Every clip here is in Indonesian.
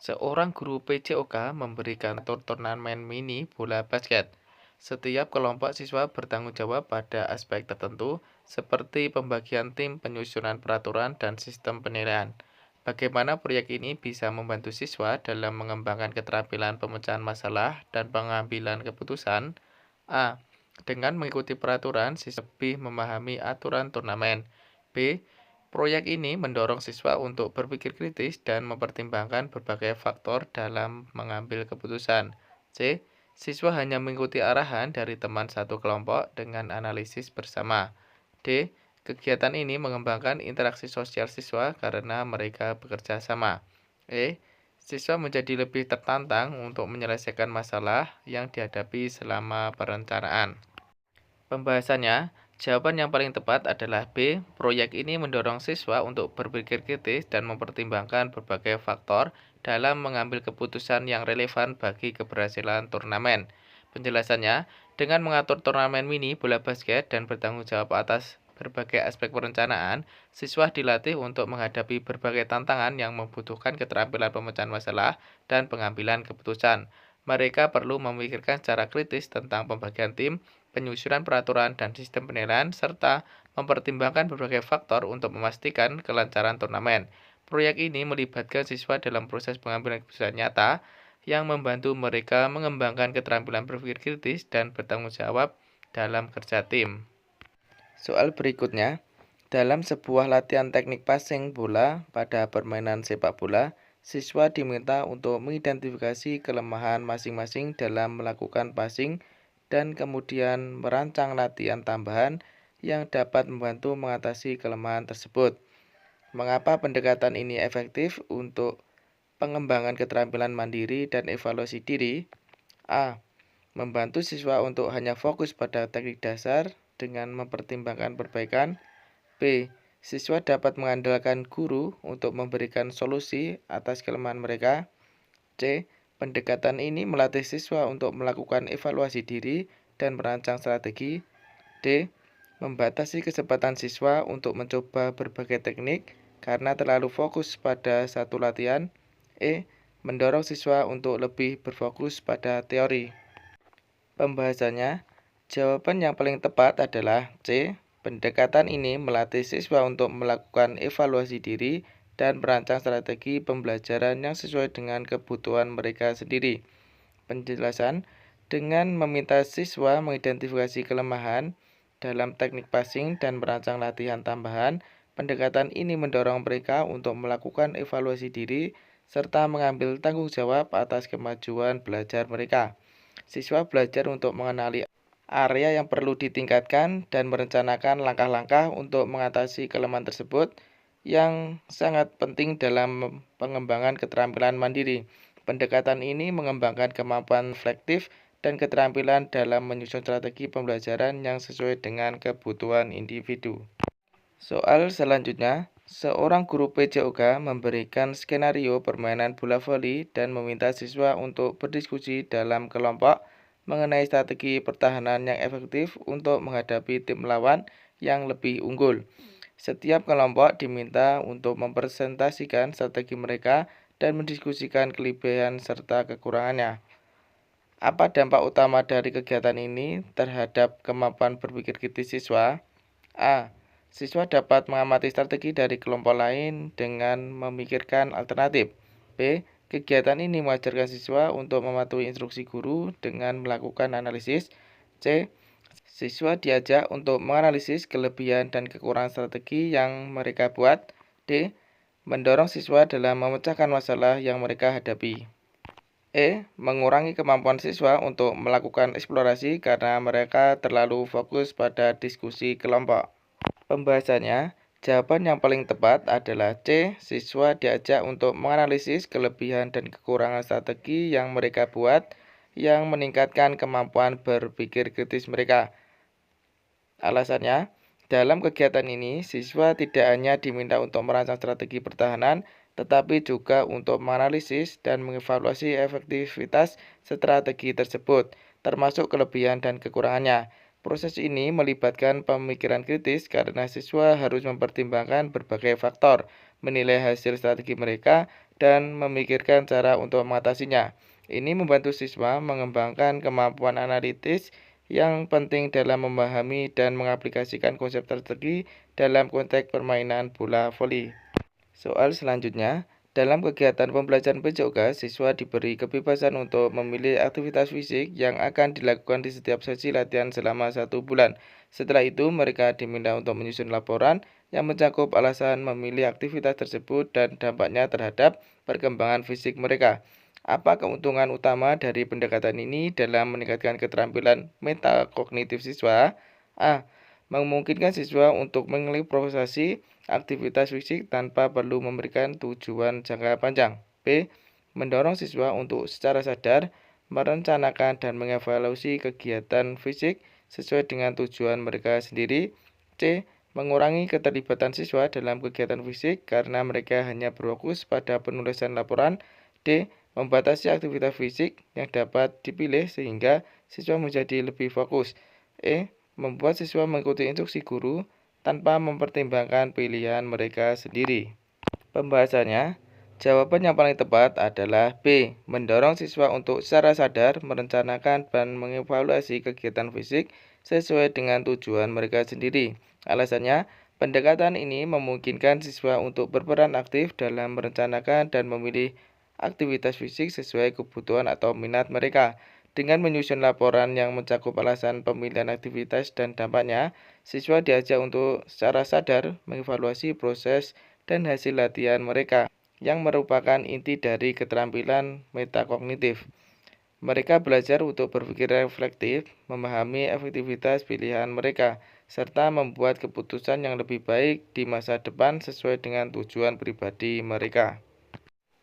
Seorang guru PJOK memberikan turnamen mini bola basket. Setiap kelompok siswa bertanggung jawab pada aspek tertentu, seperti pembagian tim, penyusunan peraturan, dan sistem penilaian. Bagaimana proyek ini bisa membantu siswa dalam mengembangkan keterampilan pemecahan masalah dan pengambilan keputusan? A. Dengan mengikuti peraturan, siswa lebih memahami aturan turnamen. B. Proyek ini mendorong siswa untuk berpikir kritis dan mempertimbangkan berbagai faktor dalam mengambil keputusan. C. Siswa hanya mengikuti arahan dari teman satu kelompok dengan analisis bersama. D. Kegiatan ini mengembangkan interaksi sosial siswa karena mereka bekerja sama. E. Siswa menjadi lebih tertantang untuk menyelesaikan masalah yang dihadapi selama perencanaan. Pembahasannya, jawaban yang paling tepat adalah B. Proyek ini mendorong siswa untuk berpikir kritis dan mempertimbangkan berbagai faktor dalam mengambil keputusan yang relevan bagi keberhasilan turnamen. Penjelasannya, dengan mengatur turnamen mini bola basket dan bertanggung jawab atas berbagai aspek perencanaan, siswa dilatih untuk menghadapi berbagai tantangan yang membutuhkan keterampilan pemecahan masalah dan pengambilan keputusan. Mereka perlu memikirkan secara kritis tentang pembagian tim, penyusunan peraturan dan sistem penilaian, serta mempertimbangkan berbagai faktor untuk memastikan kelancaran turnamen. Proyek ini melibatkan siswa dalam proses pengambilan keputusan nyata yang membantu mereka mengembangkan keterampilan berpikir kritis dan bertanggung jawab dalam kerja tim. Soal berikutnya, dalam sebuah latihan teknik passing bola pada permainan sepak bola, siswa diminta untuk mengidentifikasi kelemahan masing-masing dalam melakukan passing dan kemudian merancang latihan tambahan yang dapat membantu mengatasi kelemahan tersebut. Mengapa pendekatan ini efektif untuk pengembangan keterampilan mandiri dan evaluasi diri? A. Membantu siswa untuk hanya fokus pada teknik dasar dengan mempertimbangkan perbaikan. B. Siswa dapat mengandalkan guru untuk memberikan solusi atas kelemahan mereka. C. Pendekatan ini melatih siswa untuk melakukan evaluasi diri dan merancang strategi. D. Membatasi kesempatan siswa untuk mencoba berbagai teknik karena terlalu fokus pada satu latihan. E. Mendorong siswa untuk lebih berfokus pada teori. Pembahasannya, jawaban yang paling tepat adalah C. Pendekatan ini melatih siswa untuk melakukan evaluasi diri dan merancang strategi pembelajaran yang sesuai dengan kebutuhan mereka sendiri. Penjelasan, dengan meminta siswa mengidentifikasi kelemahan dalam teknik passing dan merancang latihan tambahan, pendekatan ini mendorong mereka untuk melakukan evaluasi diri serta mengambil tanggung jawab atas kemajuan belajar mereka. Siswa belajar untuk mengenali area yang perlu ditingkatkan dan merencanakan langkah-langkah untuk mengatasi kelemahan tersebut yang sangat penting dalam pengembangan keterampilan mandiri. Pendekatan ini mengembangkan kemampuan reflektif dan keterampilan dalam menyusun strategi pembelajaran yang sesuai dengan kebutuhan individu. Soal selanjutnya, seorang guru PJOK memberikan skenario permainan bola voli dan meminta siswa untuk berdiskusi dalam kelompok mengenai strategi pertahanan yang efektif untuk menghadapi tim lawan yang lebih unggul. Setiap kelompok diminta untuk mempresentasikan strategi mereka dan mendiskusikan kelebihan serta kekurangannya. Apa dampak utama dari kegiatan ini terhadap kemampuan berpikir kritis siswa? A. Siswa dapat mengamati strategi dari kelompok lain dengan memikirkan alternatif. B. Kegiatan ini mengajarkan siswa untuk mematuhi instruksi guru dengan melakukan analisis. C. Siswa diajak untuk menganalisis kelebihan dan kekurangan strategi yang mereka buat. D. Mendorong siswa dalam memecahkan masalah yang mereka hadapi. E. Mengurangi kemampuan siswa untuk melakukan eksplorasi karena mereka terlalu fokus pada diskusi kelompok. Pembahasannya, jawaban yang paling tepat adalah C. Siswa diajak untuk menganalisis kelebihan dan kekurangan strategi yang mereka buat yang meningkatkan kemampuan berpikir kritis mereka. Alasannya, dalam kegiatan ini, siswa tidak hanya diminta untuk merancang strategi pertahanan, tetapi juga untuk menganalisis dan mengevaluasi efektivitas strategi tersebut, termasuk kelebihan dan kekurangannya. Proses ini melibatkan pemikiran kritis karena siswa harus mempertimbangkan berbagai faktor, menilai hasil strategi mereka, dan memikirkan cara untuk mengatasinya. Ini membantu siswa mengembangkan kemampuan analitis yang penting dalam memahami dan mengaplikasikan konsep strategi dalam konteks permainan bola voli. Soal selanjutnya, dalam kegiatan pembelajaran PJOK, siswa diberi kebebasan untuk memilih aktivitas fisik yang akan dilakukan di setiap sesi latihan selama 1 bulan. Setelah itu, mereka diminta untuk menyusun laporan yang mencakup alasan memilih aktivitas tersebut dan dampaknya terhadap perkembangan fisik mereka. Apa keuntungan utama dari pendekatan ini dalam meningkatkan keterampilan metakognitif siswa? A. Memungkinkan siswa untuk mengimprovisasi aktivitas fisik tanpa perlu memberikan tujuan jangka panjang. B. Mendorong siswa untuk secara sadar merencanakan dan mengevaluasi kegiatan fisik sesuai dengan tujuan mereka sendiri. C. Mengurangi keterlibatan siswa dalam kegiatan fisik karena mereka hanya berfokus pada penulisan laporan. D. Membatasi aktivitas fisik yang dapat dipilih sehingga siswa menjadi lebih fokus. E. Membuat siswa mengikuti instruksi guru tanpa mempertimbangkan pilihan mereka sendiri. Pembahasannya, jawaban yang paling tepat adalah B. Mendorong siswa untuk secara sadar merencanakan dan mengevaluasi kegiatan fisik sesuai dengan tujuan mereka sendiri. Alasannya, pendekatan ini memungkinkan siswa untuk berperan aktif dalam merencanakan dan memilih aktivitas fisik sesuai kebutuhan atau minat mereka. Dengan menyusun laporan yang mencakup alasan pemilihan aktivitas dan dampaknya, siswa diajak untuk secara sadar mengevaluasi proses dan hasil latihan mereka, yang merupakan inti dari keterampilan metakognitif. Mereka belajar untuk berpikir reflektif, memahami efektivitas pilihan mereka, serta membuat keputusan yang lebih baik di masa depan sesuai dengan tujuan pribadi mereka.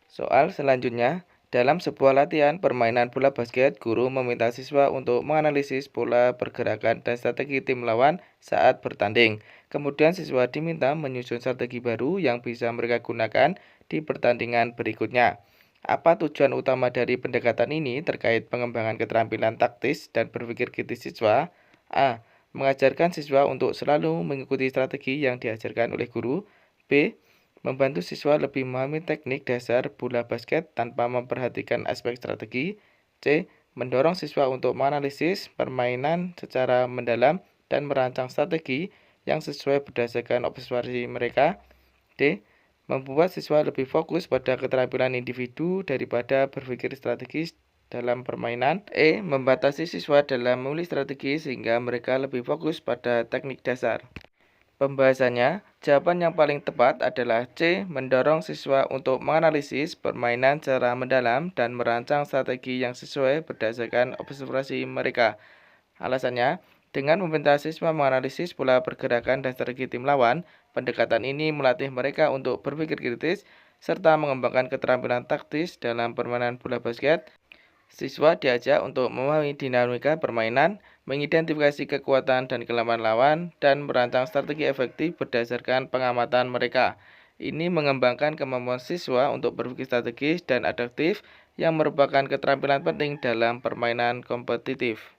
Soal selanjutnya, dalam sebuah latihan permainan bola basket, guru meminta siswa untuk menganalisis pola pergerakan dan strategi tim lawan saat bertanding. Kemudian siswa diminta menyusun strategi baru yang bisa mereka gunakan di pertandingan berikutnya. Apa tujuan utama dari pendekatan ini terkait pengembangan keterampilan taktis dan berpikir kritis siswa? A. Mengajarkan siswa untuk selalu mengikuti strategi yang diajarkan oleh guru. B. Membantu siswa lebih memahami teknik dasar bola basket tanpa memperhatikan aspek strategi. C. Mendorong siswa untuk menganalisis permainan secara mendalam dan merancang strategi yang sesuai berdasarkan observasi mereka. D. Membuat siswa lebih fokus pada keterampilan individu daripada berpikir strategis dalam permainan. E. Membatasi siswa dalam memilih strategi sehingga mereka lebih fokus pada teknik dasar. Pembahasannya, jawaban yang paling tepat adalah C. Mendorong siswa untuk menganalisis permainan secara mendalam dan merancang strategi yang sesuai berdasarkan observasi mereka. Alasannya, dengan meminta siswa menganalisis pola pergerakan dan strategi tim lawan, pendekatan ini melatih mereka untuk berpikir kritis serta mengembangkan keterampilan taktis dalam permainan bola basket. Siswa diajak untuk memahami dinamika permainan, mengidentifikasi kekuatan dan kelemahan lawan, dan merancang strategi efektif berdasarkan pengamatan mereka. Ini mengembangkan kemampuan siswa untuk berpikir strategis dan adaptif yang merupakan keterampilan penting dalam permainan kompetitif.